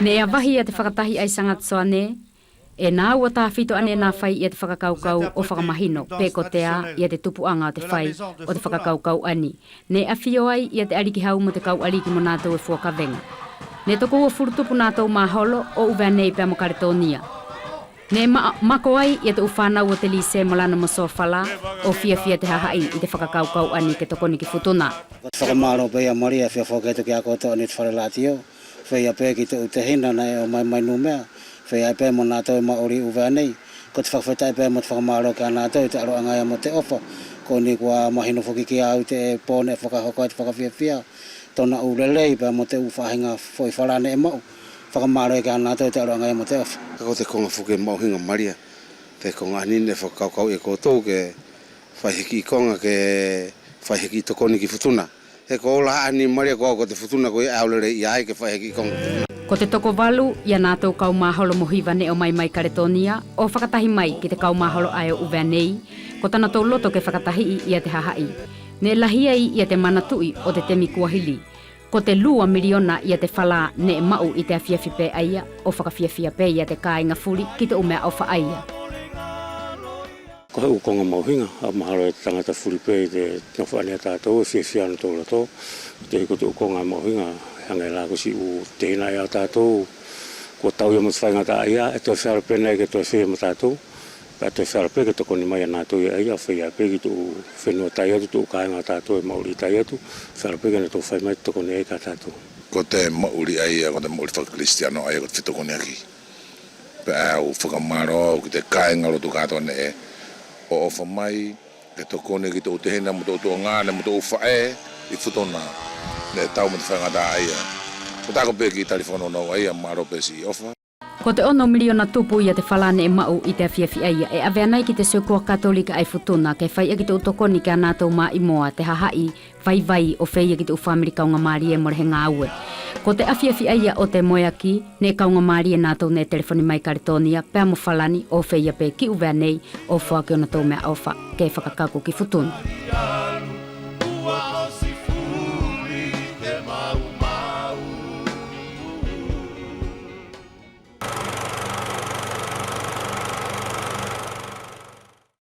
Ne a wahi e te whakatahi ai sangat soane, e nā ua tā whito ane nā whai i te whakakaukau o whakamahino, pēko te a i te tupuanga o te whai o te whakakaukau ani. Ne a whio ai i te ariki hau mo te kau ariki mo nātou e fuakavenga. Ne toko ua furutupu nātou maholo o uwea nei pēmo karetonia. Ne mako ai i te uwhanau o te lise molana mo sofala o fia te hahai i te whakakaukau ani ke tokoni ki Futuna. Whakamaro pēia Maria whia whaketu ki a koto ane te wharelatio. Whia pē ki te utehina na e o mai numea. Whia pē mo nātou e maori uwea nei. Ko te whakawhetai pē mo te whakamaro ki a nātou i te aroangai mo te ofa. Ko ni kua mahino whuki ki au te pōne whakahoko te whakawhiawhia. Tona urelei pē mo te uwhahinga whoi wharane e mau. Whakamaro e ki a nātou i te aroangai mo te ofa. Kako te konga whuke mauhinga Maria. Te konga anine whakaukau e koutou ke whaihiki i konga ke whaihiki i tokoni ki Futuna. He ko ola ani Maria ko te Futuna ko i aulere i ai ke whaihiki i konga. Ko te toko walu, ia nātou kaumaholo mohiwa ne o mai karetonia, o whakatahi mai ki te kaumaholo ai o uwea nei, ko tana tau loto ke whakatahi i a te hahai. Ne lahia i a te Manatu'i o te temi kuahili. Ko te 2 miliona i a te whala ne e mau i te awhiawhipe aia, o whakawhiawhiape i a te kāinga furi ki te umea au whaaia. Ko heu konga mauhinga, a mahalo e tangata furi pe i te nawhaanea tātou, e whiawhiana tō rato, te ko te konga mauhinga, hanga e lako si u tēnā ia tātou, ko tau ia matwhainga tā ia, e toi whara nei ke toi whea ma tātou, e toi whara pe ke toko ni mai a nātou ia ia, whea pe ki tō whenua tai atu, tō kāinga tātou e mauri tai atu, whara pe ke ne tō whai mai toko ni ai ka tātou. Ko te mauri ai, ko te mauri whakakristiano ai, ko te whitoko ni aki. Pe au whakamaro, ki te kāinga roto kātou ne e, o ofa mai, ke toko ni ki tō tehena, mo tō ngāne, mo tō whae, i Futuna. Ne tau mo te whaingata aia. Ko tāko pē ki telefono nau aia maro pē si ofa. Ko te 1 miliona tupu i a te whalane e mau i te awhiawhi aia, e awea nei ki te Sukua Katolika ai Futuna, ke whai ki te utokoni ki a nātou mā imoa, te hahai, vai o whai ki te uwhamiri kaunga mārie mo rehe ngā aue. Ko te awhiawhi aia o te moeaki, ne kaunga mārie nātou ne telefoni mai karetonia, pēa mo whalani o whai pē ki uwea nei, o whake o na tō mea awha, ke whakakaku ki Futuna.